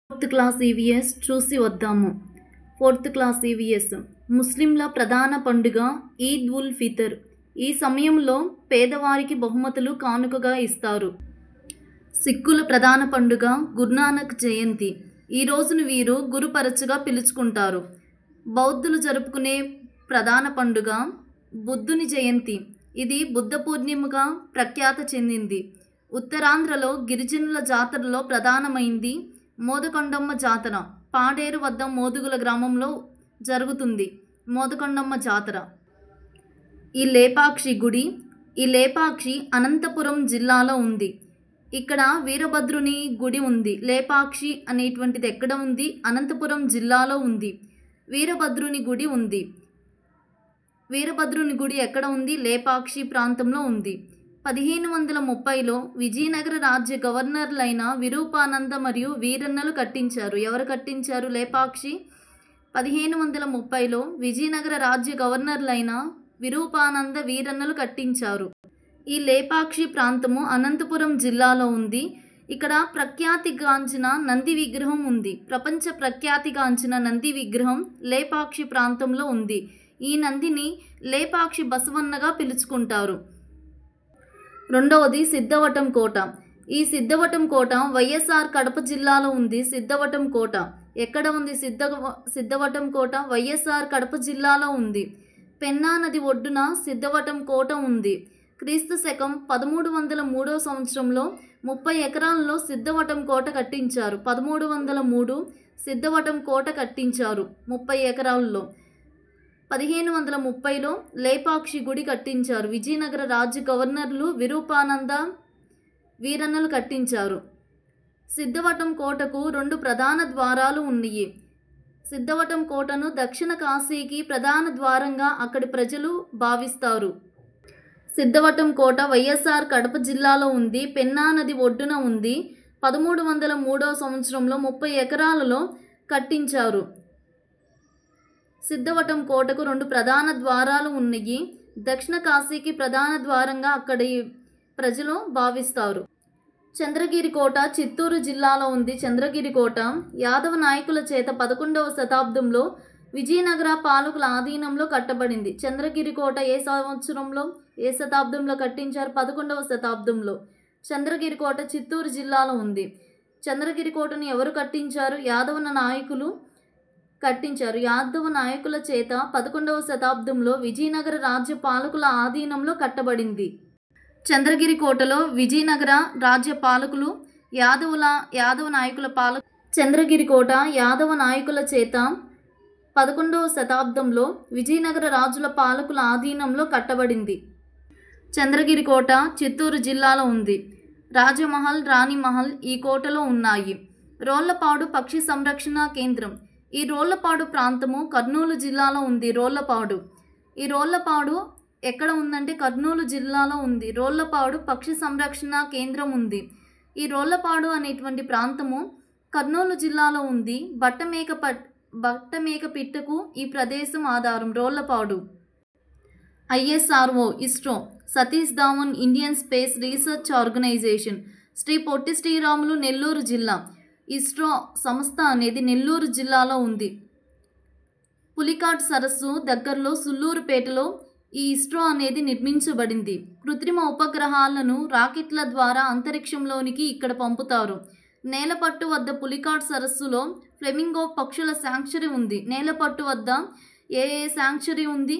Fourth class EVS చూసి వద్దాము. Fourth class EVS ముస్లింల ప్రధాన పండుగ ఈద్ ఉల్ ఫితర్. ఈ సమయంలో పేదవారికి బహుమతులు కానుకగా ఇస్తారు. సిక్కుల ప్రధాన పండుగ గురునానక్ జయంతి. ఈ రోజును వీరు గురుపరచుగా పిలుచుకుంటారు. బౌద్ధులు జరుపుకునే ప్రధాన పండుగ బుద్ధుని జయంతి. ఇది బుద్ధ పూర్ణిమగా ప్రఖ్యాత చెందింది. ఉత్తరాంధ్రలో గిరిజనుల జాతరలో ప్రధానమైంది మోదకొండమ్మ జాతర. పాడేరు వద్ద మోదుగుల గ్రామంలో జరుగుతుంది మోదకొండమ్మ జాతర. ఈ లేపాక్షి గుడి. ఈ లేపాక్షి అనంతపురం జిల్లాలో ఉంది. ఇక్కడ వీరభద్రుని గుడి ఉంది. లేపాక్షి అనేటువంటిది ఎక్కడ ఉంది? అనంతపురం జిల్లాలో ఉంది. వీరభద్రుని గుడి ఉంది. వీరభద్రుని గుడి ఎక్కడ ఉంది? లేపాక్షి ప్రాంతంలో ఉంది. 1530లో విజయనగర రాజ్య గవర్నర్లైన విరూపానంద మరియు వీరన్నలు కట్టించారు. ఎవరు కట్టించారు? లేపాక్షి 1530లో విజయనగర రాజ్య గవర్నర్లైన విరూపానంద వీరన్నలు కట్టించారు. ఈ లేపాక్షి ప్రాంతము అనంతపురం జిల్లాలో ఉంది. ఇక్కడ ప్రఖ్యాతిగాంచిన నంది విగ్రహం ఉంది. ప్రపంచ ప్రఖ్యాతిగాంచిన నంది విగ్రహం లేపాక్షి ప్రాంతంలో ఉంది. ఈ నందిని లేపాక్షి బసవన్నగా పిలుచుకుంటారు. రెండవది సిద్ధవటం కోట. ఈ సిద్ధవటం కోట వైఎస్ఆర్ కడప జిల్లాలో ఉంది. సిద్ధవటం కోట ఎక్కడ ఉంది? సిద్ధవటం కోట వైఎస్ఆర్ కడప జిల్లాలో ఉంది. పెన్నా నది ఒడ్డున సిద్ధవటం కోట ఉంది. క్రీస్తు శకం 1303 సంవత్సరంలో 30 ఎకరాలలో సిద్ధవటం కోట కట్టించారు. 1303 సిద్ధవటం కోట కట్టించారు 30 ఎకరాలలో. 1530లో లేపాక్షి గుడి కట్టించారు. విజయనగర రాజ్య గవర్నర్లు విరూపానంద వీరన్నలు కట్టించారు. సిద్ధవటం కోటకు 2 ప్రధాన ద్వారాలు ఉన్నాయి. సిద్ధవటం కోటను దక్షిణ కాశీకి ప్రధాన ద్వారంగా అక్కడి ప్రజలు భావిస్తారు. సిద్ధవటం కోట వైఎస్ఆర్ కడప జిల్లాలో ఉంది. పెన్నా నది ఒడ్డున ఉంది. 1303 సంవత్సరంలో 30 ఎకరాలలో కట్టించారు. సిద్ధవటం కోటకు 2 ప్రధాన ద్వారాలు ఉన్నాయి. దక్షిణ కాశీకి ప్రధాన ద్వారంగా అక్కడి ప్రజలు భావిస్తారు. చంద్రగిరి కోట చిత్తూరు జిల్లాలో ఉంది. చంద్రగిరి కోట యాదవ నాయకుల చేత 11వ శతాబ్దంలో విజయనగర పాలకుల ఆధీనంలో కట్టబడింది. చంద్రగిరి కోట ఏ సంవత్సరంలో, ఏ శతాబ్దంలో కట్టించారు? 11వ శతాబ్దంలో. చంద్రగిరి కోట చిత్తూరు జిల్లాలో ఉంది. చంద్రగిరి కోటను ఎవరు కట్టించారు? యాదవ నాయకులు కట్టించారు. యాదవ నాయకుల చేత 11వ శతాబ్దంలో విజయనగర రాజ్య పాలకుల ఆధీనంలో కట్టబడింది. చంద్రగిరి కోటలో విజయనగర రాజ్య పాలకులు యాదవ నాయకుల చంద్రగిరి కోట యాదవ నాయకుల చేత 11వ శతాబ్దంలో విజయనగర రాజుల పాలకుల ఆధీనంలో కట్టబడింది. చంద్రగిరి కోట చిత్తూరు జిల్లాలో ఉంది. రాజమహల్, రాణిమహల్ ఈ కోటలో ఉన్నాయి. రోళ్లపాడు పక్షి సంరక్షణ కేంద్రం. ఈ రోళ్లపాడు ప్రాంతము కర్నూలు జిల్లాలో ఉంది. రోళ్లపాడు. ఈ రోళ్లపాడు ఎక్కడ ఉందంటే కర్నూలు జిల్లాలో ఉంది. రోళ్లపాడు పక్షి సంరక్షణ కేంద్రం ఉంది. ఈ రోళ్లపాడు అనేటువంటి ప్రాంతము కర్నూలు జిల్లాలో ఉంది. బట్టమేక పిట్టకు ఈ ప్రదేశం ఆధారం. రోళ్లపాడు. ISRO ISRO Satish Dhawan Indian Space Research Organisation. Sri Potti Sriramulu Nellore జిల్లా. ఇస్రో సంస్థ అనేది నెల్లూరు జిల్లాలో ఉంది. పులికాట్ సరస్సు దగ్గరలో సుల్లూరుపేటలో ఈ ఇస్రో అనేది నిర్మించబడింది. కృత్రిమ ఉపగ్రహాలను రాకెట్ల ద్వారా అంతరిక్షంలోనికి ఇక్కడ పంపుతారు. నేలపట్టు వద్ద పులికాట్ సరస్సులో ఫ్లెమింగో పక్షుల శాంక్చురీ ఉంది. నేలపట్టు వద్ద ఏ శాంక్చురీ ఉంది?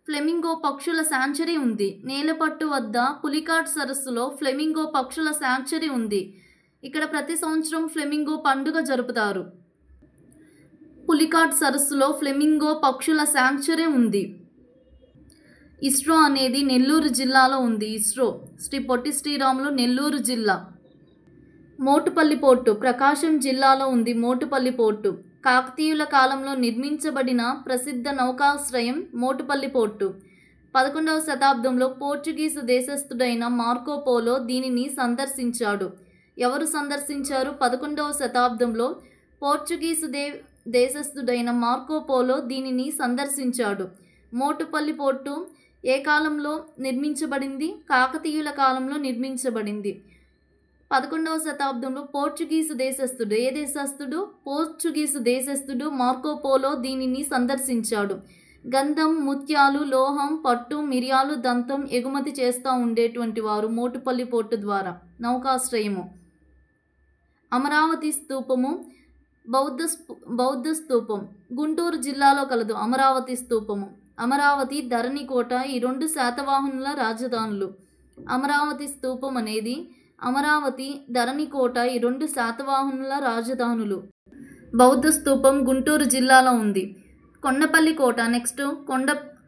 ఫ్లెమింగో పక్షుల శాంక్చురీ ఉంది. నేలపట్టు వద్ద పులికాట్ సరస్సులో ఫ్లెమింగో పక్షుల శాంక్చురీ ఉంది. ఇక్కడ ప్రతి సంవత్సరం ఫ్లెమింగో పండుగ జరుపుతారు. పులికాట్ సరస్సులో ఫ్లెమింగో పక్షుల శాంక్చురీ ఉంది. ఇస్రో అనేది నెల్లూరు జిల్లాలో ఉంది. ఇస్రో శ్రీ పొట్టి శ్రీరాములు నెల్లూరు జిల్లా. మోటుపల్లి పోర్టు ప్రకాశం జిల్లాలో ఉంది. మోటుపల్లి పోర్టు కాకతీయుల కాలంలో నిర్మించబడిన ప్రసిద్ధ నౌకాశ్రయం మోటుపల్లి పోర్టు. 11వ శతాబ్దంలో పోర్చుగీసు దేశస్థుడైన మార్కో పోలో దీనిని సందర్శించాడు. ఎవరు సందర్శించారు? 11వ శతాబ్దంలో పోర్చుగీసు దేశస్థుడైన మార్కో పోలో దీనిని సందర్శించాడు. మోటుపల్లి పోర్టు ఏ కాలంలో నిర్మించబడింది? కాకతీయుల కాలంలో నిర్మించబడింది. 11వ శతాబ్దంలో పోర్చుగీసు దేశస్థుడు, ఏ దేశస్థుడు? పోర్చుగీసు దేశస్థుడు మార్కోపోలో దీనిని సందర్శించాడు. గంధం, ముత్యాలు, లోహం, పట్టు, మిరియాలు, దంతం ఎగుమతి చేస్తూ ఉండేటువంటి వారు మోటుపల్లి పోర్టు ద్వారా. నౌకాశ్రయము. అమరావతి స్తూపము బౌద్ధ స్తూపం గుంటూరు జిల్లాలో కలదు. అమరావతి స్తూపము. అమరావతి, ధరణికోట ఈ 2 శాతవాహనుల రాజధానులు. అమరావతి స్తూపం అనేది అమరావతి, ధరణికోట ఈ 2 శాతవాహనుల రాజధానులు. బౌద్ధ స్తూపం గుంటూరు జిల్లాలో ఉంది. కొండపల్లి కోట. నెక్స్ట్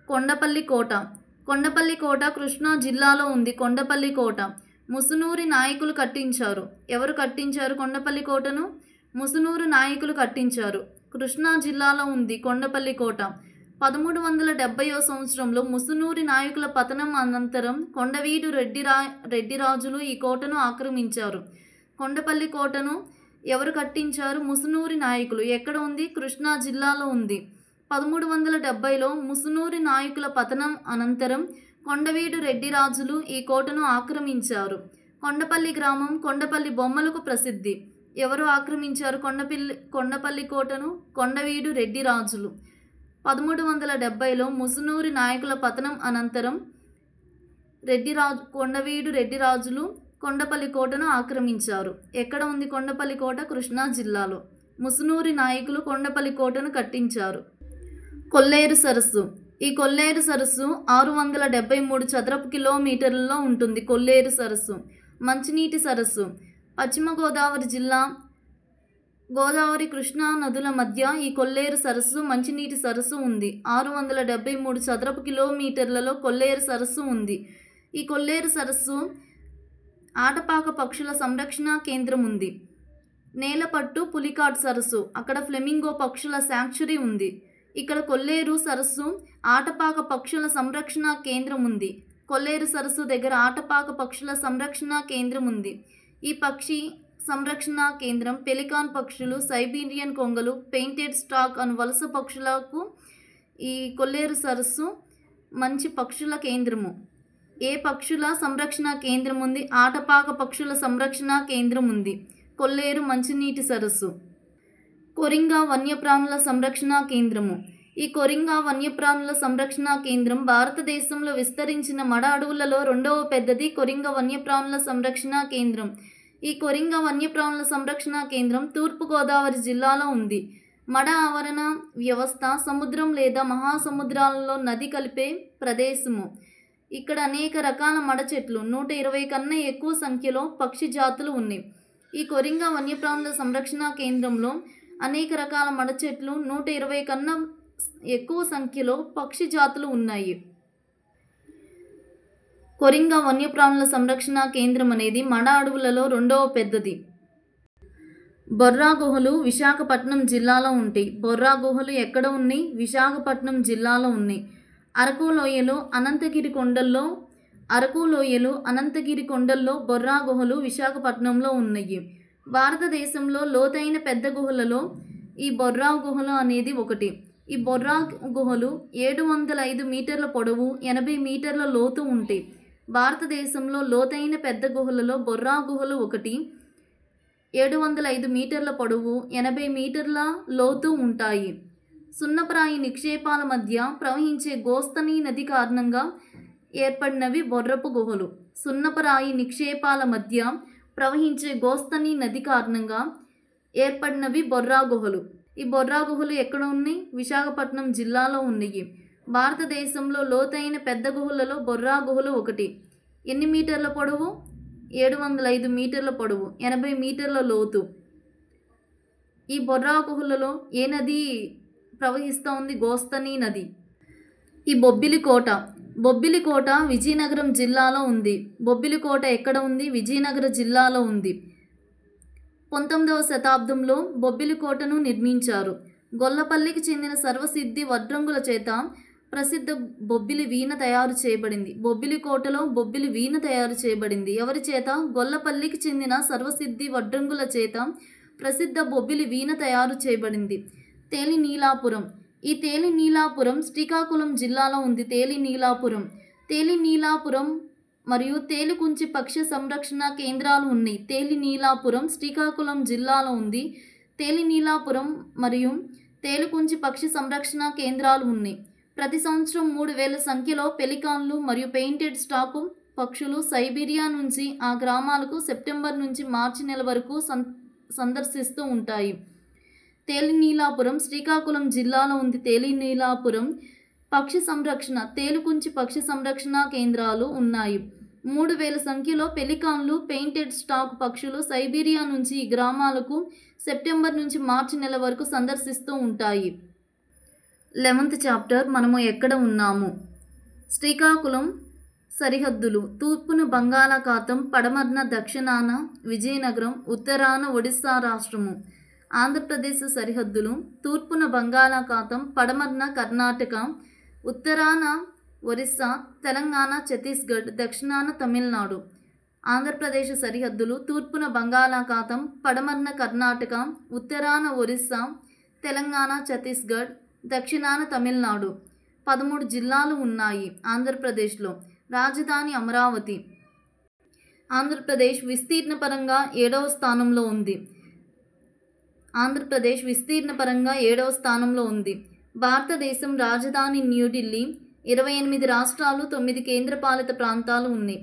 కొండపల్లి కోట. కొండపల్లి కోట కృష్ణా జిల్లాలో ఉంది. కొండపల్లి కోట ముసునూరి నాయకులు కట్టించారు. ఎవరు కట్టించారు కొండపల్లి కోటను? ముసునూరు నాయకులు కట్టించారు. కృష్ణా జిల్లాలో ఉంది కొండపల్లి కోట. 1370వ సంవత్సరంలో ముసునూరి నాయకుల పతనం అనంతరం కొండవీడు రెడ్డిరాజులు ఈ కోటను ఆక్రమించారు. కొండపల్లి కోటను ఎవరు కట్టించారు? ముసునూరి నాయకులు. ఎక్కడ ఉంది? కృష్ణా జిల్లాలో ఉంది. 1370లో ముసునూరి నాయకుల పతనం అనంతరం కొండవీడు రెడ్డిరాజులు ఈ కోటను ఆక్రమించారు. కొండపల్లి గ్రామం కొండపల్లి బొమ్మలకు ప్రసిద్ధి. ఎవరు ఆక్రమించారు కొండపల్లి కోటను? కొండవీడు రెడ్డిరాజులు. 1370లో ముసునూరి నాయకుల పతనం అనంతరం కొండవీడు రెడ్డిరాజులు కొండపల్లి కోటను ఆక్రమించారు. ఎక్కడ ఉంది కొండపల్లి కోట? కృష్ణా జిల్లాలో. ముసునూరి నాయకులు కొండపల్లి కోటను కట్టించారు. కొల్లేరు సరస్సు. ఈ కొల్లేరు సరస్సు 673 చదరపు కిలోమీటర్లలో ఉంటుంది. కొల్లేరు సరస్సు. మంచినీటి సరస్సు. పశ్చిమ గోదావరి జిల్లా గోదావరి కృష్ణా నదుల మధ్య ఈ కొల్లేరు సరస్సు, మంచినీటి సరస్సు ఉంది. 673 చదరపు కిలోమీటర్లలో కొల్లేరు సరస్సు ఉంది. ఈ కొల్లేరు సరస్సు ఆటపాక పక్షుల సంరక్షణ కేంద్రం ఉంది. నేలపట్టు పులికాట్ సరస్సు, అక్కడ ఫ్లెమింగో పక్షుల శాంక్చురీ ఉంది. ఇక్కడ కొల్లేరు సరస్సు ఆటపాక పక్షుల సంరక్షణ కేంద్రం ఉంది. కొల్లేరు సరస్సు దగ్గర ఆటపాక పక్షుల సంరక్షణ కేంద్రం ఉంది. ఈ పక్షి సంరక్షణ కేంద్రం పెలికాన్ పక్షులు, సైబీరియన్ కొంగలు, పెయింటెడ్ స్టాక్ అను వలస పక్షులకు ఈ కొల్లేరు సరస్సు మంచి పక్షుల కేంద్రము. ఏ పక్షుల సంరక్షణ కేంద్రం ఉంది? ఆటపాక పక్షుల సంరక్షణ కేంద్రం ఉంది. కొల్లేరు మంచినీటి సరస్సు. కొరింగా వన్యప్రాణుల సంరక్షణ కేంద్రము. ఈ కొరింగా వన్యప్రాణుల సంరక్షణ కేంద్రం భారతదేశంలో విస్తరించిన మడ అడవులలో 2వ పెద్దది కొరింగా వన్యప్రాణుల సంరక్షణ కేంద్రం. ఈ కొరింగా వన్యప్రాణుల సంరక్షణ కేంద్రం తూర్పుగోదావరి జిల్లాలో ఉంది. మడ ఆవరణ వ్యవస్థ సముద్రం లేదా మహాసముద్రాలలో నది కలిపే ప్రదేశము. ఇక్కడ అనేక రకాల మడ చెట్లు, 120 కన్నా ఎక్కువ సంఖ్యలో పక్షి జాతులు ఉన్నాయి. ఈ కొరింగా వన్యప్రాణుల సంరక్షణ కేంద్రంలో అనేక రకాల మడ చెట్లు, 120 కన్నా ఎక్కువ సంఖ్యలో పక్షి జాతులు ఉన్నాయి. కొరింగా వన్యప్రాణుల సంరక్షణ కేంద్రం అనేది మడ అడవులలో 2వ పెద్దది. బొర్రా గుహలు విశాఖపట్నం జిల్లాలో ఉంటాయి. బొర్రా గుహలు ఎక్కడ ఉన్నాయి? విశాఖపట్నం జిల్లాలో ఉన్నాయి. అరకు లోయలు అనంతగిరి కొండల్లో బొర్రా గుహలు విశాఖపట్నంలో ఉన్నాయి. భారతదేశంలో లోతైన పెద్ద గుహలలో ఈ బొర్రా గుహలు అనేది ఒకటి. ఈ బొర్రా గుహలు 705 మీటర్ల పొడవు, 80 మీటర్ల లోతు ఉంటాయి. భారతదేశంలో లోతైన పెద్ద గుహలలో బొర్రా గుహలు ఒకటి. 705 మీటర్ల పొడవు, 80 మీటర్ల లోతు ఉంటాయి. సున్నపరాయి నిక్షేపాల మధ్య ప్రవహించే గోస్తని నది కారణంగా ఏర్పడినవి బొర్రపు గుహలు. సున్నపరాయి నిక్షేపాల మధ్య ప్రవహించే గోస్తని నది కారణంగా ఏర్పడినవి బొర్రా గుహలు. ఈ బొర్రా గుహలు ఎక్కడ ఉన్నాయి? విశాఖపట్నం జిల్లాలో ఉన్నాయి. భారతదేశంలో లోతైన పెద్ద గుహలలో బొర్రా గుహలు ఒకటి. ఎన్ని మీటర్ల పొడవు? 705 మీటర్ల పొడవు, 80 మీటర్ల లోతు. ఈ బొర్రా గుహలలో ఏ నది ప్రవహిస్తూ ఉంది? గోస్తని నది. ఈ బొబ్బిలి కోట విజయనగరం జిల్లాలో ఉంది. బొబ్బిలి కోట ఎక్కడ ఉంది? విజయనగరం జిల్లాలో ఉంది. 19వ శతాబ్దంలో బొబ్బిలి కోటను నిర్మించారు. గొల్లపల్లికి చెందిన సర్వసిద్ధి వడ్రంగుల చేత ప్రసిద్ధ బొబ్బిలి వీణ తయారు చేయబడింది. బొబ్బిలి కోటలో బొబ్బిలి వీణ తయారు చేయబడింది. ఎవరి చేత? గొల్లపల్లికి చెందిన సర్వసిద్ధి వడ్రంగుల చేత ప్రసిద్ధ బొబ్బిలి వీణ తయారు చేయబడింది. తేలినీలాపురం. ఈ తేలినీలాపురం శ్రీకాకుళం జిల్లాలో ఉంది. తేలినీలాపురం మరియు తేలుకుంచి పక్షి సంరక్షణ కేంద్రాలు ఉన్నాయి. తేలినీలాపురం శ్రీకాకుళం జిల్లాలో ఉంది. తేలినీలాపురం మరియు తేలుకుంచి పక్షి సంరక్షణ కేంద్రాలు ఉన్నాయి. ప్రతి సంవత్సరం 3000 సంఖ్యలో పెలికాన్లు మరియు పెయింటెడ్ స్టాక్ పక్షులు సైబీరియా నుంచి ఆ గ్రామాలకు సెప్టెంబర్ నుంచి మార్చి నెల వరకు సందర్శిస్తూ ఉంటాయి. తేలినీలాపురం శ్రీకాకుళం జిల్లాలో ఉంది. తేలినీలాపురం పక్షి సంరక్షణ తేలుకుంచి పక్షి సంరక్షణ కేంద్రాలు ఉన్నాయి. 3000 సంఖ్యలో పెలికాన్లు పెయింటెడ్ స్టాక్ పక్షులు సైబీరియా నుంచి ఈ గ్రామాలకు సెప్టెంబర్ నుంచి మార్చి నెల వరకు సందర్శిస్తూ ఉంటాయి. 11th చాప్టర్ మనము ఎక్కడ ఉన్నాము. శ్రీకాకుళం సరిహద్దులు తూర్పున బంగాళాఖాతం, పడమరన దక్షిణాన విజయనగరం, ఉత్తరాన ఒడిస్సా రాష్ట్రము. ఆంధ్రప్రదేశ్ సరిహద్దులు తూర్పున బంగాళాఖాతం, పడమరన కర్ణాటక, ఉత్తరాన ఒరిస్సా, తెలంగాణ, ఛత్తీస్గఢ్, దక్షిణాన తమిళనాడు. ఆంధ్రప్రదేశ్ సరిహద్దులు తూర్పున బంగాళాఖాతం, పడమరన కర్ణాటక, ఉత్తరాన ఒరిస్సా, తెలంగాణ, ఛత్తీస్గఢ్, దక్షిణాన తమిళనాడు. 13 జిల్లాలు ఉన్నాయి ఆంధ్రప్రదేశ్లో. రాజధాని అమరావతి. ఆంధ్రప్రదేశ్ విస్తీర్ణపరంగా 7వ స్థానంలో ఉంది. ఆంధ్రప్రదేశ్ విస్తీర్ణపరంగా 7వ స్థానంలో ఉంది. భారతదేశం రాజధాని న్యూఢిల్లీ. 28 రాష్ట్రాలు, 9 కేంద్రపాలిత ప్రాంతాలు ఉన్నాయి.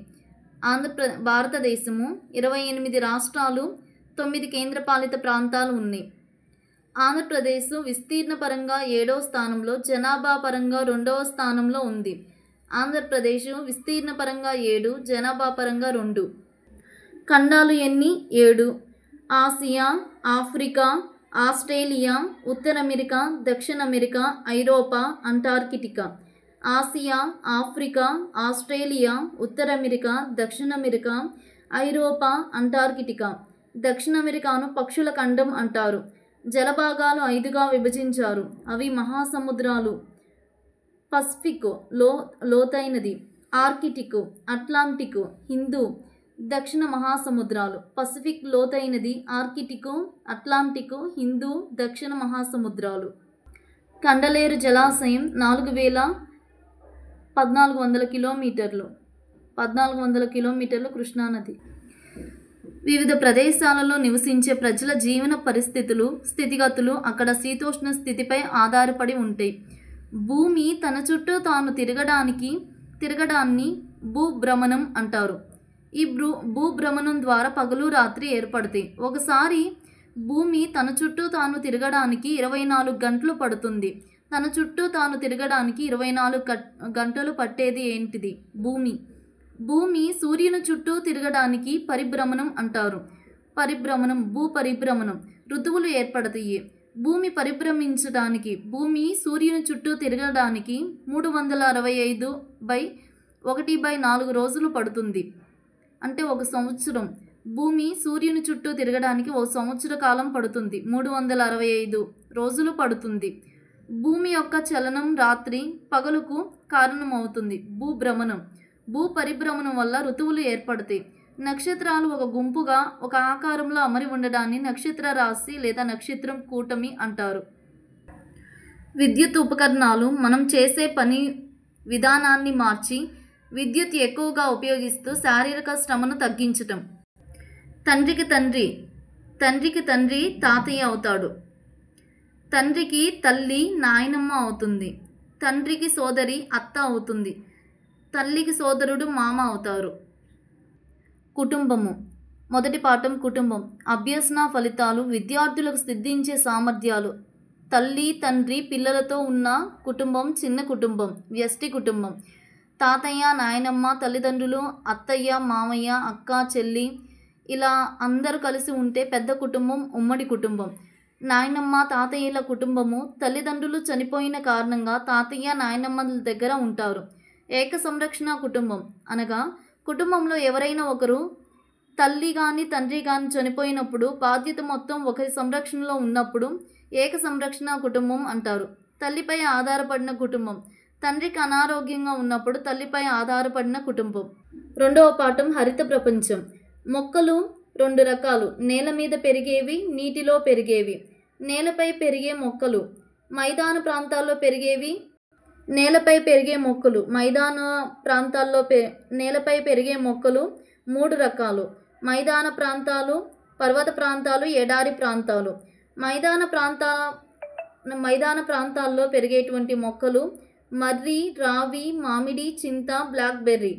భారతదేశము 28 రాష్ట్రాలు, 9 కేంద్రపాలిత ప్రాంతాలు ఉన్నాయి. ఆంధ్రప్రదేశ్ విస్తీర్ణపరంగా 7వ స్థానంలో, జనాభా పరంగా 2వ స్థానంలో ఉంది. ఆంధ్రప్రదేశ్ విస్తీర్ణపరంగా 7, జనాభా పరంగా 2. ఖండాలు ఎన్ని? 7. ఆసియా, ఆఫ్రికా, ఆస్ట్రేలియా, ఉత్తర అమెరికా, దక్షిణ అమెరికా, ఐరోపా, అంటార్కిటికా. ఆసియా, ఆఫ్రికా, ఆస్ట్రేలియా, ఉత్తర అమెరికా, దక్షిణ అమెరికా, ఐరోపా, అంటార్కిటికా. దక్షిణ అమెరికాను పక్షుల ఖండం అంటారు. జలభాగాలు 5గా విభజించారు. అవి మహాసముద్రాలు: పసిఫిక్ లోతైనది, ఆర్కిటిక్, అట్లాంటిక్, హిందూ. దక్షిణ మహాసముద్రాలు: పసిఫిక్ లోతైనది, ఆర్కిటిక్, అట్లాంటిక్, హిందూ, దక్షిణ మహాసముద్రాలు. కండలేరు జలాశయం 1400 కిలోమీటర్లు. 1400 కిలోమీటర్లు కృష్ణానది. వివిధ ప్రదేశాలలో నివసించే ప్రజల జీవన పరిస్థితులు, స్థితిగతులు అక్కడ శీతోష్ణ స్థితిపై ఆధారపడి ఉంటాయి. భూమి తన చుట్టూ తాను తిరగడాన్ని భూభ్రమణం అంటారు. ఈ భూభ్రమణం ద్వారా పగలు రాత్రి ఏర్పడతాయి. ఒకసారి భూమి తన చుట్టూ తాను తిరగడానికి 24 గంటలు పడుతుంది. తన చుట్టూ తాను తిరగడానికి 24 గంటలు పట్టేది ఏంటిది? భూమి సూర్యుని చుట్టూ తిరగడానికి పరిభ్రమణం అంటారు. భూపరిభ్రమణం. ఋతువులు ఏర్పడతాయి. భూమి పరిభ్రమించడానికి, భూమి సూర్యుని చుట్టూ తిరగడానికి 365/1/4 రోజులు పడుతుంది. అంటే 1 సంవత్సరం. భూమి సూర్యుని చుట్టూ తిరగడానికి 1 సంవత్సర కాలం పడుతుంది. 365 రోజులు పడుతుంది. భూమి యొక్క చలనం రాత్రి పగలుకు కారణమవుతుంది. భూపరిభ్రమణం వల్ల ఋతువులు ఏర్పడతాయి. నక్షత్రాలు ఒక గుంపుగా ఒక ఆకారంలో అమరి ఉండడాన్ని నక్షత్ర రాశి లేదా నక్షత్రం కూటమి అంటారు. విద్యుత్ ఉపకరణాలు మనం చేసే పని విధానాన్ని మార్చి విద్యుత్ ఎక్కువగా ఉపయోగిస్తూ శారీరక శ్రమను తగ్గించటం. తండ్రికి తండ్రి తాతయ్య అవుతాడు. తండ్రికి తల్లి నాయనమ్మ అవుతుంది. తండ్రికి సోదరి అత్త అవుతుంది. తల్లికి సోదరుడు మామ అవుతారు. కుటుంబము. మొదటి పాఠం కుటుంబం. అభ్యసన ఫలితాలు, విద్యార్థులకు సిద్ధించే సామర్థ్యాలు. తల్లి తండ్రి పిల్లలతో ఉన్న కుటుంబం చిన్న కుటుంబం, వ్యష్టి కుటుంబం. తాతయ్య నాయనమ్మ, తల్లిదండ్రులు, అత్తయ్య మామయ్య, అక్క చెల్లి, ఇలా అందరూ కలిసి ఉంటే పెద్ద కుటుంబం, ఉమ్మడి కుటుంబం. నాయనమ్మ తాతయ్యల కుటుంబము తల్లిదండ్రులు చనిపోయిన కారణంగా తాతయ్య నాయనమ్మల దగ్గర ఉంటారు. ఏక సంరక్షణ కుటుంబం అనగా కుటుంబంలో ఎవరైనా ఒకరు తల్లి కానీ తండ్రి కానీ చనిపోయినప్పుడు బాధ్యత మొత్తం ఒకరి సంరక్షణలో ఉన్నప్పుడు ఏక సంరక్షణ కుటుంబం అంటారు. తల్లిపై ఆధారపడిన కుటుంబం. తండ్రికి అనారోగ్యంగా ఉన్నప్పుడు తల్లిపై ఆధారపడిన కుటుంబం. రెండవ పాఠం హరిత ప్రపంచం. మొక్కలు 2 రకాలు: నేల మీద పెరిగేవి, నీటిలో పెరిగేవి. నేలపై పెరిగే మొక్కలు, మైదాన ప్రాంతాల్లో పెరిగేవి, నేలపై పెరిగే మొక్కలు. మైదాన ప్రాంతాల్లో నేలపై పెరిగే మొక్కలు 3 రకాలు. మైదాన ప్రాంతాలు, పర్వత ప్రాంతాలు, ఎడారి ప్రాంతాలు. మైదాన ప్రాంతాల్లో పెరిగేటువంటి మొక్కలు మర్రి, రావి, మామిడి, చింత, బ్లాక్బెర్రీ.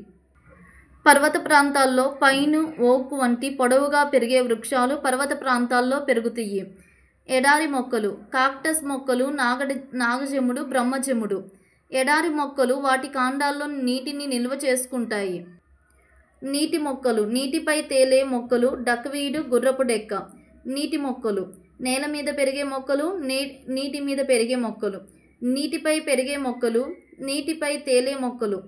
పర్వత ప్రాంతాల్లో పైన్, ఓక్ వంటి పొడవుగా పెరిగే వృక్షాలు పర్వత ప్రాంతాల్లో పెరుగుతాయి. ఎడారి మొక్కలు కాక్టస్ మొక్కలు, నాగజెముడు, బ్రహ్మజెముడు. ఎడారి మొక్కలు వాటి కాండాల్లో నీటిని నిల్వ చేసుకుంటాయి. నీటి మొక్కలు నీటిపై తేలే మొక్కలు డక్వీడు, గుర్రపు డెక్క. నీటి మొక్కలు నేల మీద పెరిగే మొక్కలు, నీటి మీద పెరిగే మొక్కలు. నీటిపై పెరిగే మొక్కలు, నీటిపై తేలే మొక్కలు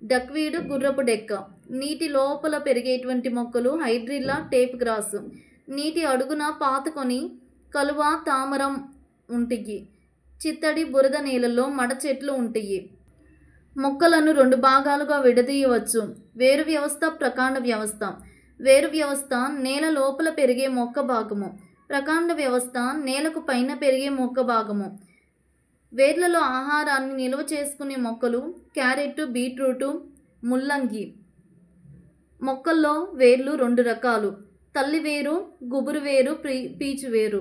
డక్వీడు, గుర్రపు డెక్క. నీటి లోపల పెరిగేటువంటి మొక్కలు హైడ్రిల్లా, టేప్ గ్రాస్. నీటి అడుగున పాతుకొని కలువ, తామరం ఉంటాయి. చిత్తడి, బురద నేలల్లో మడ చెట్లు ఉంటాయి. మొక్కలను 2 భాగాలుగా విడదీయవచ్చు. వేరు వ్యవస్థ, ప్రకాండ వ్యవస్థ. వేరు వ్యవస్థ నేల లోపల పెరిగే మొక్క భాగము. ప్రకాండ వ్యవస్థ నేలకు పైన పెరిగే మొక్క భాగము. వేర్లలో ఆహారాన్ని నిల్వ చేసుకునే మొక్కలు క్యారెట్, బీట్రూటు, ముల్లంగి. మొక్కల్లో వేర్లు 2 రకాలు. తల్లి వేరు, గుబురు వేరు, పీచు వేరు.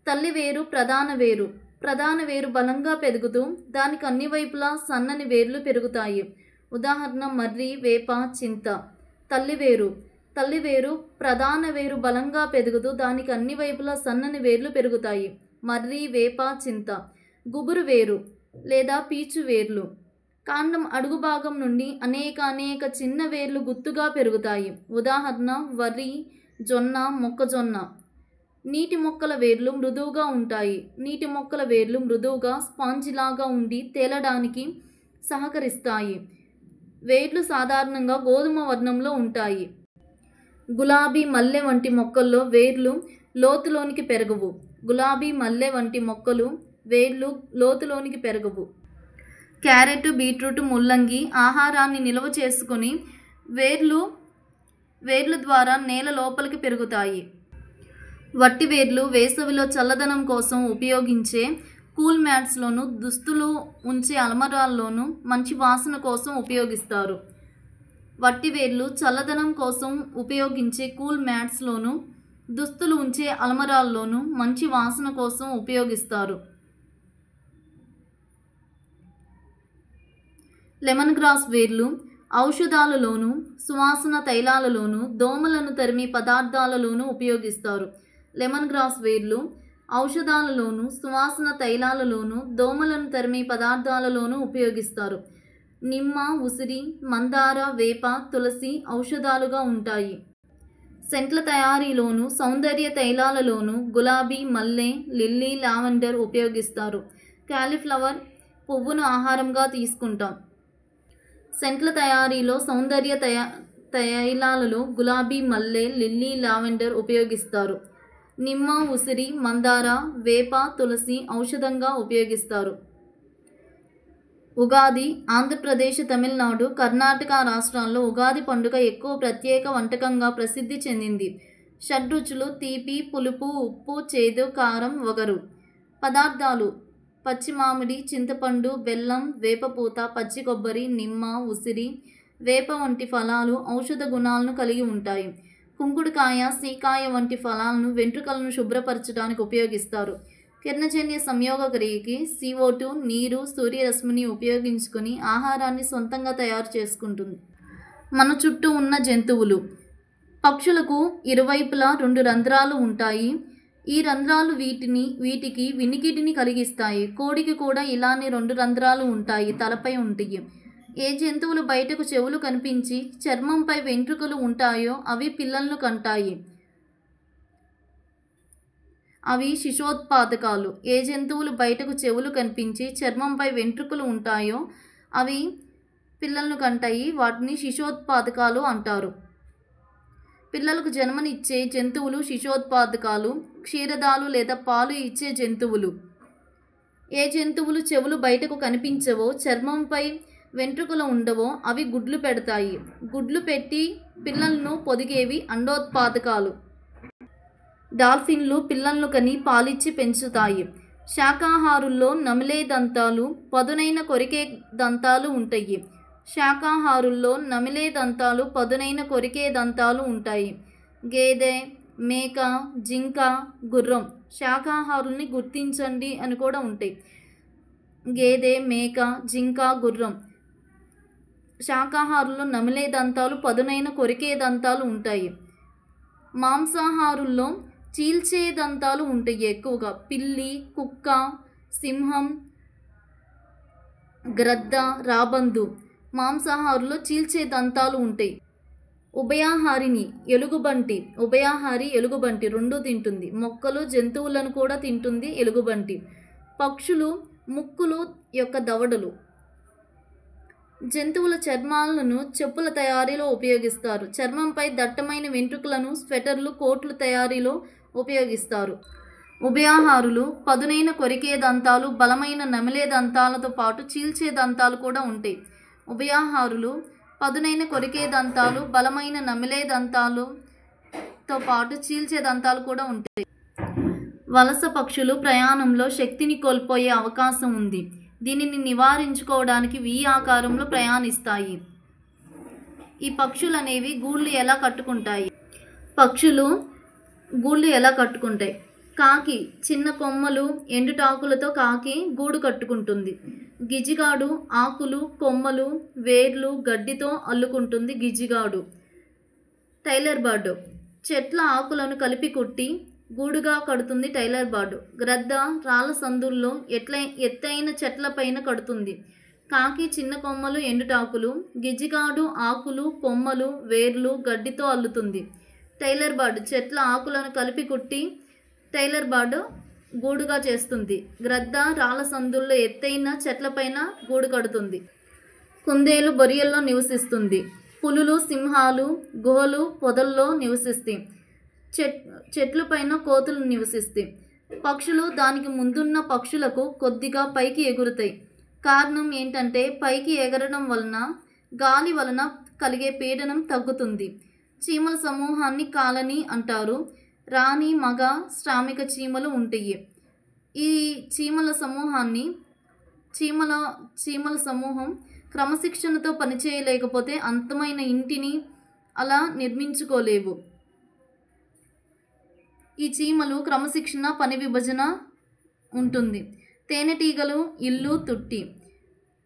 తల్లి వేరు ప్రధాన వేరు. ప్రధాన వేరు బలంగా పెరుగుతూ దానికి అన్ని వైపులా సన్నని వేర్లు పెరుగుతాయి. ఉదాహరణ మర్రి, వేప, చింత. తల్లి వేరు ప్రధాన వేరు బలంగా పెరుగుతూ దానికి అన్ని వైపులా సన్నని వేర్లు పెరుగుతాయి. మర్రి, వేప, చింత. గుబురు వేరు లేదా పీచు వేర్లు. కాండం అడుగు భాగం నుండి అనేక చిన్న వేర్లు గుత్తుగా పెరుగుతాయి. ఉదాహరణ వరి, జొన్న, మొక్కజొన్న. నీటి మొక్కల వేర్లు మృదువుగా ఉంటాయి. నీటి మొక్కల వేర్లు మృదువుగా స్పాంజిలాగా ఉండి తేలడానికి సహకరిస్తాయి. వేర్లు సాధారణంగా గోధుమ వర్ణంలో ఉంటాయి. గులాబీ, మల్లె వంటి మొక్కల్లో వేర్లు లోతులోనికి పెరగవు. గులాబీ, మల్లె వంటి మొక్కలు వేర్లు లోతులోనికి పెరగవు. క్యారెట్, బీట్రూట్, ముల్లంగి ఆహారాన్ని నిల్వ చేసుకుని వేర్లు ద్వారా నేల లోపలికి పెరుగుతాయి. వట్టి వేర్లు వేసవిలో చల్లదనం కోసం ఉపయోగించే కూల్ మ్యాట్స్లోను, దుస్తులు ఉంచే అల్మరాల్లోనూ మంచి వాసన కోసం ఉపయోగిస్తారు. వట్టి వేర్లు చల్లదనం కోసం ఉపయోగించే కూల్ మ్యాట్స్లోను, దుస్తులు ఉంచే అల్మరాల్లోనూ మంచి వాసన కోసం ఉపయోగిస్తారు. లెమన్ గ్రాస్ వేర్లు ఔషధాలలోను, సువాసన తైలాలలోను, దోమలను తరిమి పదార్థాలలోనూ ఉపయోగిస్తారు. లెమన్ గ్రాస్ వేర్లు ఔషధాలలోను, సువాసన తైలాలలోను, దోమలను తరిమి పదార్థాలలోనూ ఉపయోగిస్తారు. నిమ్మ, ఉసిరి, మందార, వేప, తులసి ఔషధాలుగా ఉంటాయి. సెంట్ల తయారీలోను, సౌందర్య తైలాలలోను గులాబీ, మల్లె, లిల్లీ, లావెండర్ ఉపయోగిస్తారు. కాలీఫ్లవర్ పువ్వును ఆహారంగా తీసుకుంటాం. సెంట్ల తయారీలో, సౌందర్య తైలాలలో గులాబీ, మల్లె, లిల్లీ, లావెండర్ ఉపయోగిస్తారు. నిమ్మ, ఉసిరి, మందార, వేప, తులసి ఔషధంగా ఉపయోగిస్తారు. ఉగాది ఆంధ్రప్రదేశ్, తమిళనాడు, కర్ణాటక రాష్ట్రాల్లో ఉగాది పండుగ ఎక్కువ ప్రత్యేక వంటకంగా ప్రసిద్ధి చెందింది. షడ్రుచులు తీపి, పులుపు, ఉప్పు, చేదు, కారం, వగరు. పదార్థాలు పచ్చి మామిడి, చింతపండు, బెల్లం, వేపపూత, పచ్చి కొబ్బరి, నిమ్మ, ఉసిరి, వేప వంటి ఫలాలు ఔషధ గుణాలను కలిగి ఉంటాయి. కుంకుడుకాయ, సీకాయ వంటి ఫలాలను వెంట్రుకలను శుభ్రపరచడానికి ఉపయోగిస్తారు. కిరణజన్య సంయోగ క్రియకి CO2, నీరు, సూర్యరశ్మిని ఉపయోగించుకొని ఆహారాన్ని సొంతంగా తయారు చేసుకుంటుంది. మన చుట్టూ ఉన్న జంతువులు. పక్షులకు ఇరువైపులా 2 రంధ్రాలు ఉంటాయి. ఈ రంధ్రాలు వీటికి వినికిడిని కలిగిస్తాయి. కోడికి కూడా ఇలానే 2 రంధ్రాలు ఉంటాయి, తలపై ఉంటాయి. ఏ జంతువులు బయటకు చెవులు కనిపించి చర్మంపై వెంట్రుకలు ఉంటాయో అవి పిల్లలను కంటాయి. అవి శిశోత్పాదకాలు. ఏ జంతువులు బయటకు చెవులు కనిపించి చర్మంపై వెంట్రుకలు ఉంటాయో అవి పిల్లలను కంటాయి. వాటిని శిశోత్పాదకాలు అంటారు. పిల్లలకు జన్మనిచ్చే జంతువులు శిశోత్పాదకాలు. క్షీరదాలు లేదా పాలు ఇచ్చే జంతువులు. ఏ జంతువులు చెవులు బయటకు కనిపించవో, చర్మంపై వెంట్రుకలు ఉండవో అవి గుడ్లు పెడతాయి. గుడ్లు పెట్టి పిల్లలను పొదిగేవి అండోత్పాదకాలు. డాల్ఫిన్లు పిల్లలను కని పాలిచ్చి పెంచుతాయి. శాకాహారుల్లో నమిలే దంతాలు, పదునైన కొరికే దంతాలు ఉంటాయి. శాకాహారుల్లో నమిలే దంతాలు, పదునైన కొరికే దంతాలు ఉంటాయి. గేదె, మేక, జింక, గుర్రం. శాకాహారుల్ని గుర్తించండి అని కూడా ఉంటాయి. గేదె, మేక, జింక, గుర్రం. శాకాహారుల్లో నమిలే దంతాలు, పదునైన కొరికే దంతాలు ఉంటాయి. మాంసాహారుల్లో చీల్చే దంతాలు ఉంటాయి ఎక్కువగా. పిల్లి, కుక్క, సింహం, గ్రద్ద, రాబందు. మాంసాహారుల్లో చీల్చే దంతాలు ఉంటాయి. ఉభయాహారిని ఎలుగుబంటి. ఉభయాహారి ఎలుగుబంటి రెండూ తింటుంది. మొక్కలు, జంతువులను కూడా తింటుంది ఎలుగుబంటి. పక్షులు ముక్కులు యొక్క దవడలు. జంతువుల చర్మాలను చెప్పుల తయారీలో ఉపయోగిస్తారు. చర్మంపై దట్టమైన వెంట్రుకలను స్వెటర్లు, కోట్లు తయారీలో ఉపయోగిస్తారు. ఉభయాహారులు పదునైన కొరికే దంతాలు, బలమైన నమిలే దంతాలతో పాటు చీల్చే దంతాలు కూడా ఉంటాయి. ఉభయాహారులు పదునైన కొరికే దంతాలు, బలమైన నమిలే దంతాలతో పాటు చీల్చే దంతాలు కూడా ఉంటాయి. వలస పక్షులు ప్రయాణంలో శక్తిని కోల్పోయే అవకాశం ఉంది. దీనిని నివారించుకోవడానికి వి ఆకారంలో ప్రయాణిస్తాయి. ఈ పక్షులు అనేవి గూళ్ళు ఎలా కట్టుకుంటాయి? పక్షులు గూళ్ళు ఎలా కట్టుకుంటాయి? కాకి చిన్న కొమ్మలు, ఎండుటాకులతో కాకి గూడు కట్టుకుంటుంది. గిజిగాడు ఆకులు, కొమ్మలు, వేర్లు, గడ్డితో అల్లుకుంటుంది గిజిగాడు. టైలర్ బర్డ్ చెట్ల ఆకులను కలిపి కుట్టి గూడుగా కడుతుంది టైలర్ బర్డ్. గ్రద్ద రాళ్ళ సందుల్లో ఎత్తైన చెట్లపైన కడుతుంది. కాకి చిన్న కొమ్మలు, ఎండుటాకులు. గిజిగాడు ఆకులు, కొమ్మలు, వేర్లు, గడ్డితో అల్లుతుంది. టైలర్ బర్డ్ చెట్ల ఆకులను కలిపి కుట్టి టైలర్ బర్డ్ గూడుగా చేస్తుంది. గ్రద్ద రాళ్ళ సందుల్లో ఎత్తైన చెట్లపైన గూడు కడుతుంది. కుందేలు బొరియల్లో నివసిస్తుంది. పులులు, సింహాలు గుహలు, పొదల్లో నివసిస్తాయి. చెట్లపైన కోతులు నివసిస్తాయి. పక్షులు దానికి ముందున్న పక్షులకు కొద్దిగా పైకి ఎగురుతాయి. కారణం ఏంటంటే పైకి ఎగరడం వలన గాలి వలన కలిగే పీడనం తగ్గుతుంది. చీమల సమూహాన్ని కాలనీ అంటారు. రాణి, మగ, శ్రామిక చీమలు ఉంటాయి. ఈ చీమల సమూహం క్రమశిక్షణతో పనిచేయలేకపోతే అందమైన ఇంటిని అలా నిర్మించుకోలేవు. ఈ చీమలు క్రమశిక్షణ, పని విభజన ఉంటుంది. తేనెటీగలు ఇల్లు తుట్టి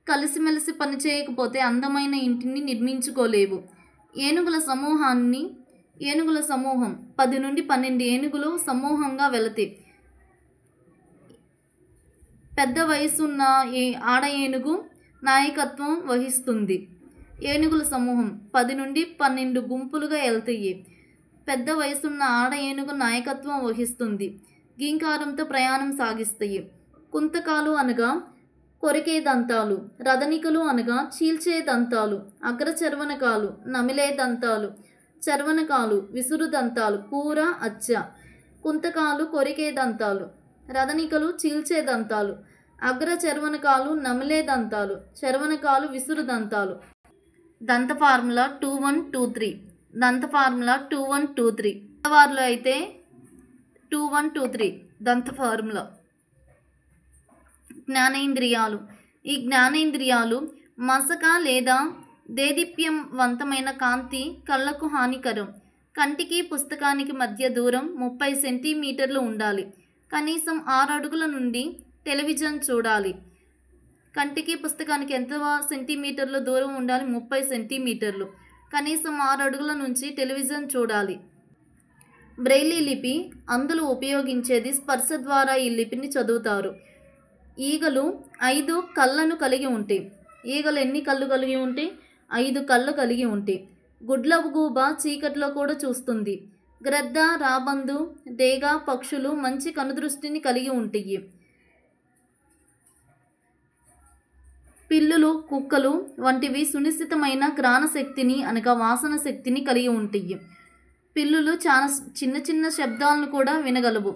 కలిసిమెలిసి పనిచేయకపోతే అందమైన ఇంటిని నిర్మించుకోలేవు. ఏనుగుల సమూహం 10 నుండి 12 ఏనుగులు సమూహంగా వెళతాయి. పెద్ద వయసున్న ఆడ ఏనుగు నాయకత్వం వహిస్తుంది. ఏనుగుల సమూహం 10 నుండి 12 గుంపులుగా వెళ్తాయి. పెద్ద వయసున్న ఆడ ఏనుగు నాయకత్వం వహిస్తుంది. గీంకారంతో ప్రయాణం సాగిస్తాయి. కుంతకాలు అనగా కొరికే దంతాలు. రదనికలు అనగా చీల్చే దంతాలు. అగ్రచర్వనకాలు నమిలే దంతాలు. చర్వనకాలు విసురు దంతాలు. కూర, అచ్చ. కుంతకాలు కొరికే దంతాలు. రదనికలు చీల్చే దంతాలు. అగ్రచర్వనకాలు నమిలే దంతాలు. చర్వనకాలు విసురు దంతాలు. దంత ఫార్ములా 2123. దంత ఫార్ములా 2123. వారిలో అయితే 2123 దంత ఫార్ములా. జ్ఞానేంద్రియాలు. ఈ జ్ఞానేంద్రియాలు మసక లేదా దేదీప్యవంతమైన కాంతి కళ్ళకు హానికరం. కంటికి పుస్తకానికి మధ్య దూరం 30 సెంటీమీటర్లు ఉండాలి. కనీసం 6 అడుగుల నుండి టెలివిజన్ చూడాలి. కంటికి పుస్తకానికి ఎంత సెంటీమీటర్ల దూరం ఉండాలి? 30 సెంటీమీటర్లు. కనీసం 6 అడుగుల నుంచి టెలివిజన్ చూడాలి. బ్రెయిలీ లిపి అందులో ఉపయోగించేది స్పర్శ ద్వారా ఈ లిపిని చదువుతారు. ఈగలు 5 కళ్ళను కలిగి ఉంటాయి. ఈగలు ఎన్ని కళ్ళు కలిగి ఉంటాయి? 5 కళ్ళు కలిగి ఉంటాయి. గుడ్లగూబ చీకట్లో కూడా చూస్తుంది. గ్రద్ద, రాబందు, డేగ పక్షులు మంచి కనుదృష్టిని కలిగి ఉంటాయి. పిల్లులు, కుక్కలు వంటివి సునిశ్చితమైన ఘ్రాణ శక్తిని అనగా వాసన శక్తిని కలిగి ఉంటాయి. పిల్లులు చాలా చిన్న చిన్న శబ్దాలను కూడా వినగలవు.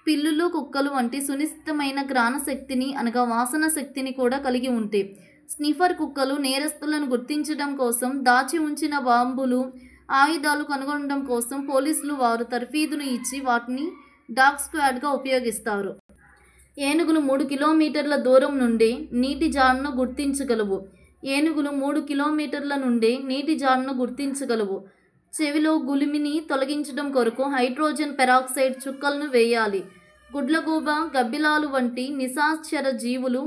పిల్లులు, కుక్కలు వంటి సునిశ్చితమైన ఘ్రాణ శక్తిని అనగా వాసన శక్తిని కూడా కలిగి ఉంటాయి. స్నిఫర్ కుక్కలు నేరస్తులను గుర్తించడం కోసం, దాచి ఉంచిన బాంబులు, ఆయుధాలు కనుగొనడం కోసం పోలీసులు వారు తర్ఫీదును ఇచ్చి వాటిని డాగ్ స్క్వాడ్గా ఉపయోగిస్తారు. ఏనుగులు 3 కిలోమీటర్ల దూరం నుండి నీటి జాడను గుర్తించగలవు. ఏనుగులు 3 కిలోమీటర్ల నుండి నీటి జాడను గుర్తించగలవు. చెవిలో గులిమిని తొలగించడం కొరకు హైడ్రోజన్ పెరాక్సైడ్ చుక్కలను వేయాలి. గుడ్లగూబ, గబ్బిలాలు వంటి నిశాచర జీవులు,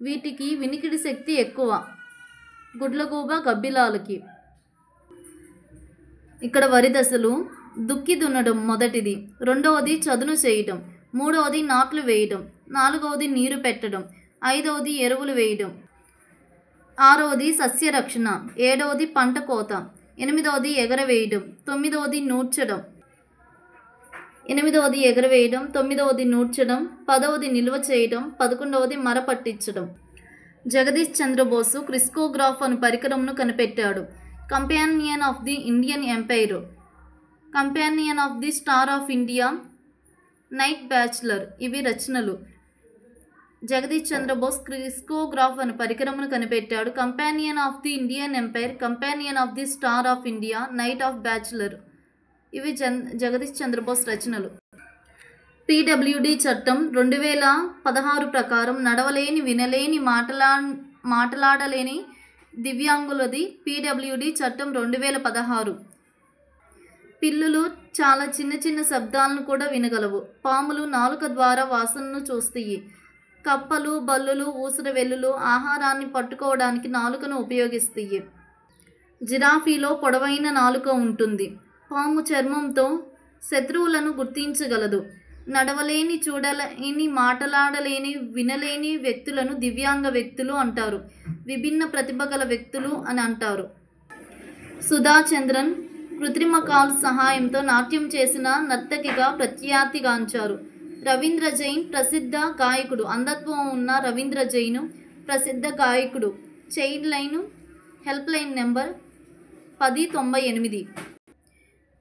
వీటికి వినికిడి శక్తి ఎక్కువ. గుడ్లగూబ, గబ్బిలాలకి. ఇక్కడ వరి దశలు: దుక్కి దున్నడం మొదటిది, రెండవది చదును చేయటం, మూడవది నాట్లు వేయటం, నాలుగవది నీరు పెట్టడం, ఐదవది ఎరువులు వేయడం, ఆరవది సస్యరక్షణ, ఏడవది పంట కోత, ఎనిమిదవది ఎగరవేయడం, తొమ్మిదవది నూర్చడం, పదవది నిల్వ చేయడం, 11వది మర పట్టించడం. జగదీష్ చంద్రబోసు క్రిస్కోగ్రాఫ్ అను పరికరంను కనిపెట్టాడు. Companion of the Indian Empire, Companion of the Star of India, knight bachelor ఇవి రచనలు. జగదీష్ చంద్రబోస్ క్రిస్కోగ్రాఫ్ అను పరికరమును కనిపెట్టాడు. Companion of the Indian Empire, Companion of the Star of India, knight of bachelor ఇవి జగదీష్ చంద్రబోస్ రచనలు. పీడబ్ల్యూడీ చట్టం 2016 ప్రకారం నడవలేని, వినలేని, మాట్లాడలేని దివ్యాంగులది పీడబ్ల్యూడీ చట్టం 2016. పిల్లులు చాలా చిన్న చిన్న శబ్దాలను కూడా వినగలవు. పాములు నాలుక ద్వారా వాసనను చూస్తాయి. కప్పలు, బల్లులు, ఊసరవెల్లులు ఆహారాన్ని పట్టుకోవడానికి నాలుకను ఉపయోగిస్తాయి. జిరాఫీలో పొడవైన నాలుక ఉంటుంది. పాము చర్మంతో శత్రువులను గుర్తించగలదు. నడవలేని, చూడలేని, మాట్లాడలేని, వినలేని వ్యక్తులను దివ్యాంగ వ్యక్తులు అంటారు. విభిన్న ప్రతిభ గల వ్యక్తులు అని అంటారు. సుధా చంద్రన్ కృత్రిమ కాలు సహాయంతో నాట్యం చేసిన నర్తకిగా ప్రఖ్యాతిగాంచారు. రవీంద్ర జైన్ ప్రసిద్ధ గాయకుడు. అంధత్వం ఉన్న రవీంద్ర జైన్ ప్రసిద్ధ గాయకుడు. Child line help line number 1098.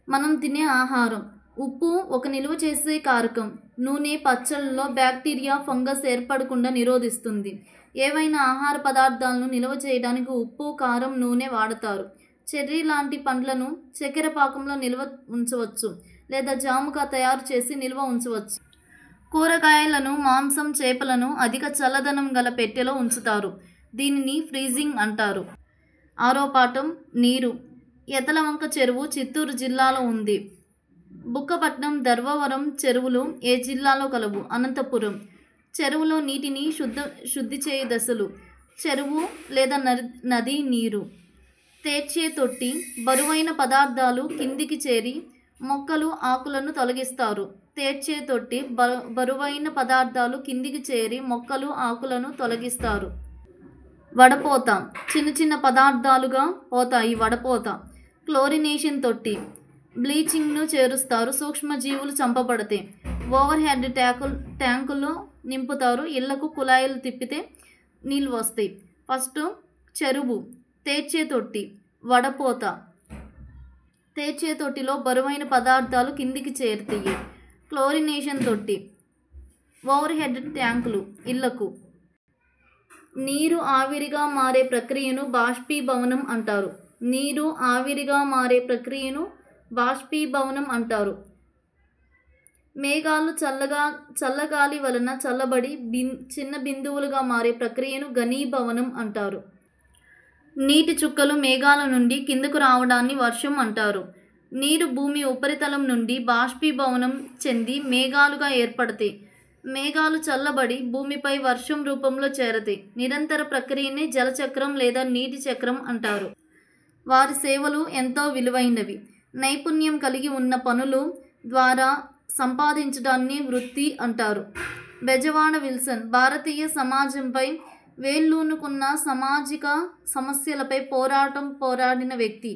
మనం తినే ఆహారం: ఉప్పు ఒక నిల్వ చేసే కారకం. నూనె పచ్చళ్ళలో బ్యాక్టీరియా, ఫంగస్ ఏర్పడకుండా నిరోధిస్తుంది. ఏవైనా ఆహార పదార్థాలను నిల్వ చేయడానికి ఉప్పు, కారం, నూనె వాడతారు. చెర్రీ లాంటి పండ్లను చక్కెర పాకంలో నిల్వ ఉంచవచ్చు లేదా జాముగా తయారు చేసి నిల్వ ఉంచవచ్చు. కూరగాయలను, మాంసం, చేపలను అధిక చల్లదనం గల పెట్టెలో ఉంచుతారు. దీనిని ఫ్రీజింగ్ అంటారు. 6వ పాఠం నీరు. యతలవంక చెరువు చిత్తూరు జిల్లాలో ఉంది. బుక్కపట్నం, ధర్మవరం చెరువులు ఏ జిల్లాలో కలవు? అనంతపురం. చెరువులో నీటిని శుద్ధి చేయు దశలు: చెరువు లేదా నది నీరు. తేర్చే తొట్టి: బరువైన పదార్థాలు కిందికి చేరి మొక్కలు, ఆకులను తొలగిస్తారు. తేర్చే తొట్టి బరువైన పదార్థాలు కిందికి చేరి మొక్కలు, ఆకులను తొలగిస్తారు. వడపోత: చిన్న చిన్న పదార్థాలుగా పోతాయి. వడపోత. క్లోరినేషన్ తొట్టి: బ్లీచింగ్ను చేరుస్తారు. సూక్ష్మజీవులు చంపబడతాయి. ఓవర్ హెడ్ ట్యాంకులో నింపుతారు. ఇళ్లకు కుళాయిలు తిప్పితే నీళ్ళు వస్తాయి. ఫస్ట్ చెరువు. తేర్చే తొట్టి. వడపోత. తేర్చే తొట్టిలో బరువైన పదార్థాలు కిందికి చేరుతాయి. క్లోరినేషన్ తొట్టి. ఓవర్ హెడ్ ట్యాంకులు ఇళ్లకు. నీరు ఆవిరిగా మారే ప్రక్రియను బాష్పీభవనం అంటారు. నీరు ఆవిరిగా మారే ప్రక్రియను బాష్పీభవనం అంటారు. మేఘాలు చల్లగాలి వలన చల్లబడి చిన్న బిందువులుగా మారే ప్రక్రియను ఘనీభవనం అంటారు. నీటి చుక్కలు మేఘాల నుండి కిందకు రావడాన్ని వర్షం అంటారు. నీరు భూమి ఉపరితలం నుండి బాష్పీభవనం చెంది మేఘాలుగా ఏర్పడతాయి. మేఘాలు చల్లబడి భూమిపై వర్షం రూపంలో చేరతాయి. నిరంతర ప్రక్రియనే జలచక్రం లేదా నీటి చక్రం అంటారు. వారి సేవలు ఎంతో విలువైనవి. నైపుణ్యం కలిగి ఉన్న పనులు ద్వారా సంపాదించడాన్ని వృత్తి అంటారు. బెజవాడ విల్సన్ భారతీయ సమాజంపై వేళ్ళూనుకున్న సామాజిక సమస్యలపై పోరాడిన వ్యక్తి.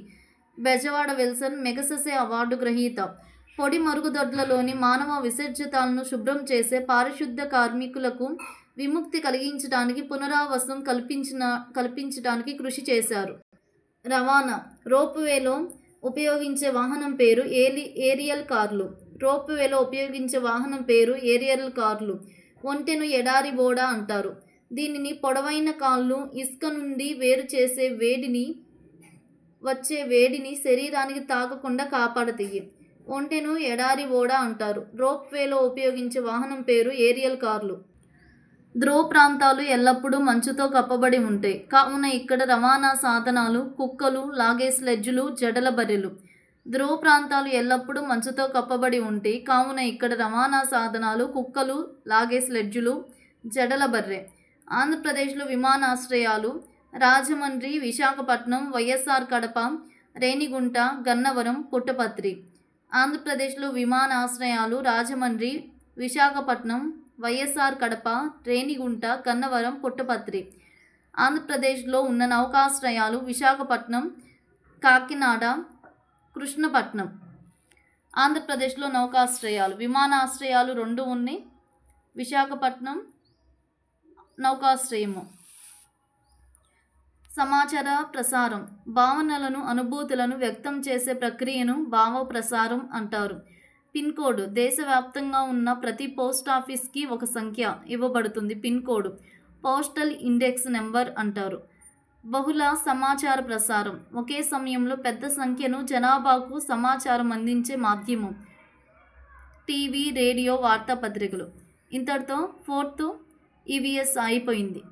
బెజవాడ విల్సన్ మెగసెసే అవార్డు గ్రహీత. పొడి మరుగుదొడ్లలోని మానవ విసర్జితాలను శుభ్రం చేసే పారిశుద్ధ కార్మికులకు విముక్తి కలిగించడానికి, పునరావాసం కల్పించడానికి కృషి చేశారు. రవాణా. రోప్వేలో ఉపయోగించే వాహనం పేరు ఏరియల్ కార్లు. రోప్వేలో ఉపయోగించే వాహనం పేరు ఏరియల్ కార్లు. ఒంటెను ఎడారి బోడ అంటారు. దీనిని పొడవైన కాళ్ళు ఇసుక నుండి వేరు చేసే వచ్చే వేడిని శరీరానికి తాకకుండా కాపాడతాయి. ఒంటెను ఎడారి ఓడ అంటారు. రోప్వేలో ఉపయోగించే వాహనం పేరు ఏరియల్ కార్లు. ధ్రువ ప్రాంతాలు ఎల్లప్పుడూ మంచుతో కప్పబడి ఉంటాయి కావున ఇక్కడ రవాణా సాధనాలు కుక్కలు, లాగే స్లెడ్జులు, జడల బర్రెలు. ధ్రువ ప్రాంతాలు ఎల్లప్పుడూ మంచుతో కప్పబడి ఉంటాయి కావున ఇక్కడ రవాణా సాధనాలు కుక్కలు, లాగే స్లెడ్జులు, జడల బర్రె. ఆంధ్రప్రదేశ్లో విమానాశ్రయాలు రాజమండ్రి, విశాఖపట్నం, వైఎస్ఆర్ కడప, రేణిగుంట, గన్నవరం, పుట్టపర్తి. ఆంధ్రప్రదేశ్లో విమానాశ్రయాలు రాజమండ్రి, విశాఖపట్నం, వైఎస్ఆర్ కడప, రేణిగుంట, గన్నవరం, పుట్టపర్తి. ఆంధ్రప్రదేశ్లో ఉన్న నౌకాశ్రయాలు విశాఖపట్నం, కాకినాడ, కృష్ణపట్నం. ఆంధ్రప్రదేశ్లో నౌకాశ్రయాలు విమానాశ్రయాలు 2 ఉన్నాయి. విశాఖపట్నం నౌకాశ్రయము. సమాచార ప్రసారం భావనలను, అనుభూతులను వ్యక్తం చేసే ప్రక్రియను భావ ప్రసారం అంటారు. పిన్ కోడ్ దేశవ్యాప్తంగా ఉన్న ప్రతి పోస్ట్ ఆఫీస్కి ఒక సంఖ్య ఇవ్వబడుతుంది. Pin code postal index number అంటారు. బహుళ సమాచార ప్రసారం ఒకే సమయంలో పెద్ద సంఖ్యను జనాభాకు సమాచారం అందించే మాధ్యమం. టీవీ, రేడియో, వార్తాపత్రికలు. ఇంతటితో 4th EVS అయిపోయింది.